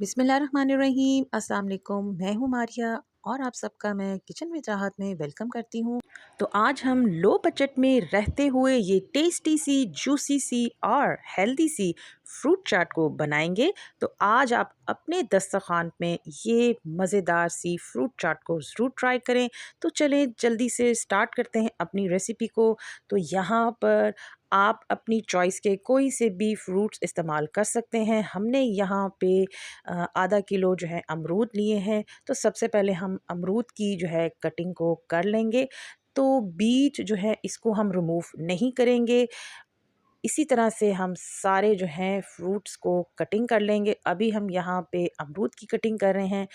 बिस्मिल्लाहिर्रहमानिर्रहीम। अस्सलाम वालेकुम। मैं हूँ मारिया और आप सबका मैं किचन में चाहत में वेलकम करती हूँ। तो आज हम लो बजट में रहते हुए ये टेस्टी सी जूसी सी और हेल्दी सी फ्रूट चाट को बनाएंगे। तो आज आप अपने दस्तरखान में ये मज़ेदार सी फ्रूट चाट को ज़रूर ट्राई करें। तो चलें जल्दी से स्टार्ट करते हैं अपनी रेसिपी को। तो यहाँ पर आप अपनी चॉइस के कोई से भी फ्रूट्स इस्तेमाल कर सकते हैं। हमने यहाँ पे आधा किलो जो है अमरूद लिए हैं। तो सबसे पहले हम अमरूद की जो है कटिंग को कर लेंगे। तो बीज जो है इसको हम रिमूव नहीं करेंगे। इसी तरह से हम सारे जो हैं फ्रूट्स को कटिंग कर लेंगे। अभी हम यहाँ पे अमरूद की कटिंग कर रहे हैं।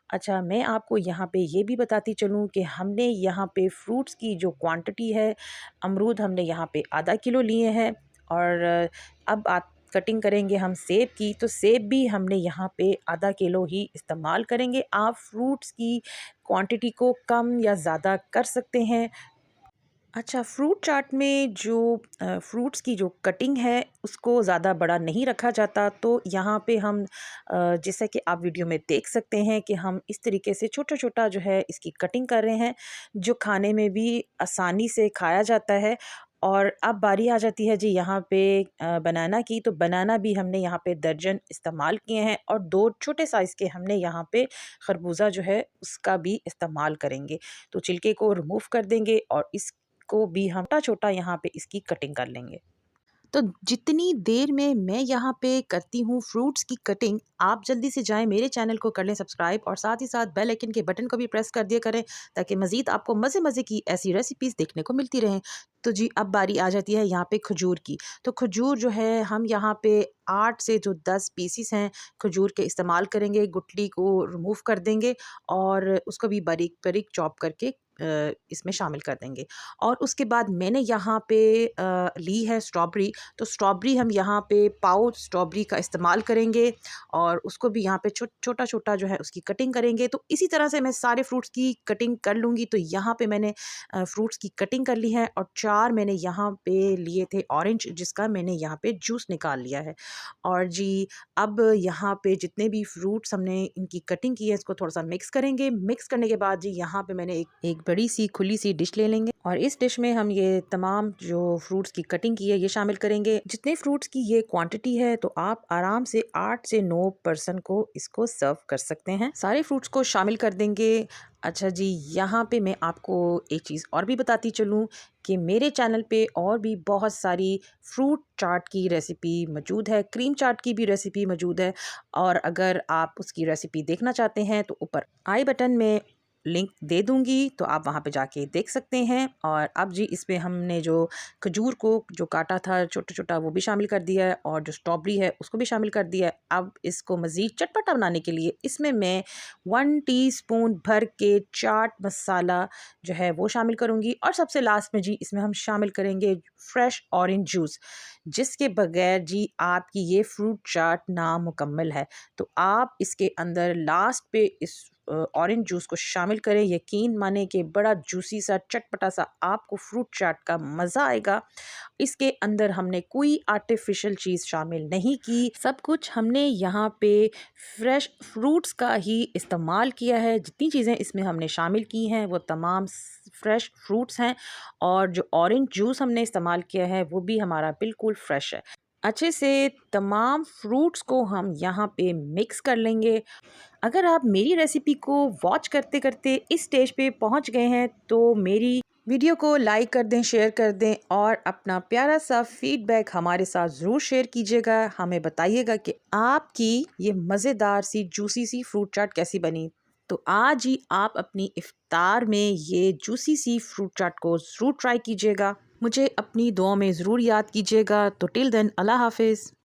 अच्छा, मैं आपको यहाँ पे ये भी बताती चलूँ कि हमने यहाँ पे फ्रूट्स की जो क्वांटिटी है, अमरूद हमने यहाँ पे आधा किलो लिए हैं। और अब आप कटिंग करेंगे हम सेब की। तो सेब भी हमने यहाँ पे आधा किलो ही इस्तेमाल करेंगे। आप फ्रूट्स की क्वांटिटी को कम या ज़्यादा कर सकते हैं। अच्छा, फ्रूट चाट में जो फ्रूट्स की जो कटिंग है उसको ज़्यादा बड़ा नहीं रखा जाता। तो यहाँ पे हम जैसा कि आप वीडियो में देख सकते हैं कि हम इस तरीके से छोटा-छोटा जो है इसकी कटिंग कर रहे हैं, जो खाने में भी आसानी से खाया जाता है। और अब बारी आ जाती है जी यहाँ पे बनाना की। तो बनाना भी हमने यहाँ पे दर्जन इस्तेमाल किए हैं और 2 छोटे साइज़ के हमने यहाँ पे खरबूज़ा जो है उसका भी इस्तेमाल करेंगे। तो छिलके को रिमूव कर देंगे और इस को भी हम छोटा-छोटा यहाँ पे इसकी कटिंग कर लेंगे। तो जितनी देर में मैं यहाँ पे करती हूँ फ्रूट्स की कटिंग, आप जल्दी से जाएँ मेरे चैनल को कर लें सब्सक्राइब और साथ ही साथ बेल आइकन के बटन को भी प्रेस कर दिया करें, ताकि मज़ीद आपको मज़े-मज़े की ऐसी रेसिपीज़ देखने को मिलती रहें। तो जी अब बारी आ जाती है यहाँ पे खजूर की। तो खजूर जो है हम यहाँ पे 8 से जो 10 पीसेस हैं खजूर के इस्तेमाल करेंगे। गुठली को रिमूव कर देंगे और उसको भी बारीक-बारीक चॉप करके इसमें शामिल कर देंगे। और उसके बाद मैंने यहाँ पे ली है स्ट्रॉबेरी। तो स्ट्रॉबेरी हम यहाँ पे पाव स्ट्रॉबेरी का इस्तेमाल करेंगे और उसको भी यहाँ पे छोटा-छोटा जो है उसकी कटिंग करेंगे। तो इसी तरह से मैं सारे फ्रूट्स की कटिंग कर लूँगी। तो यहाँ पे मैंने फ्रूट्स की कटिंग कर ली है और 4 मैंने यहाँ पे लिए थे ऑरेंज, जिसका मैंने यहाँ पे जूस निकाल लिया है। और जी अब यहाँ पे जितने भी फ्रूट्स हमने इनकी कटिंग की है इसको थोड़ा-सा मिक्स करेंगे। मिक्स करने के बाद जी यहाँ पे मैंने एक बड़ी सी खुली सी डिश ले लेंगे और इस डिश में हम ये तमाम जो फ्रूट्स की कटिंग की है ये शामिल करेंगे। जितने फ्रूट्स की ये क्वांटिटी है तो आप आराम से 8 से 9 पर्सन को इसको सर्व कर सकते हैं। सारे फ्रूट्स को शामिल कर देंगे। अच्छा जी, यहाँ पे मैं आपको एक चीज़ और भी बताती चलूँ कि मेरे चैनल पे और भी बहुत सारी फ्रूट चाट की रेसिपी मौजूद है, क्रीम चाट की भी रेसिपी मौजूद है। और अगर आप उसकी रेसिपी देखना चाहते हैं तो ऊपर आई बटन में लिंक दे दूँगी, तो आप वहाँ पे जाके देख सकते हैं। और अब जी इसमें हमने जो खजूर को जो काटा था छोटा-छोटा वो भी शामिल कर दिया है और जो स्ट्रॉबेरी है उसको भी शामिल कर दिया है। अब इसको मज़ीद चटपटा बनाने के लिए इसमें मैं 1 टीस्पून भर के चाट मसाला जो है वो शामिल करूँगी। और सबसे लास्ट में जी इसमें हम शामिल करेंगे फ्रेश ऑरेंज जूस, जिसके बगैर जी आपकी ये फ्रूट चाट नामुकम्मल है। तो आप इसके अंदर लास्ट पे इस ऑरेंज जूस को शामिल करें। यकीन माने कि बड़ा जूसी सा चटपटा सा आपको फ्रूट चाट का मज़ा आएगा। इसके अंदर हमने कोई आर्टिफिशियल चीज़ शामिल नहीं की। सब कुछ हमने यहाँ पे फ्रेश फ्रूट्स का ही इस्तेमाल किया है। जितनी चीज़ें इसमें हमने शामिल की हैं वो तमाम फ्रेश फ्रूट्स हैं और जो ऑरेंज जूस हमने इस्तेमाल किया है वो भी हमारा बिल्कुल फ्रेश है। अच्छे से तमाम फ्रूट्स को हम यहाँ पे मिक्स कर लेंगे। अगर आप मेरी रेसिपी को वॉच करते-करते इस स्टेज पे पहुंच गए हैं तो मेरी वीडियो को लाइक कर दें, शेयर कर दें और अपना प्यारा सा फीडबैक हमारे साथ ज़रूर शेयर कीजिएगा। हमें बताइएगा कि आपकी ये मज़ेदार सी जूसी सी फ्रूट चाट कैसी बनी। तो आज ही आप अपनी इफ्तार में ये जूसी सी फ्रूट चाट को ज़रूर ट्राई कीजिएगा। मुझे अपनी दुआओं में ज़रूर याद कीजिएगा। तो टिल देन अल्लाह हाफ़िज़।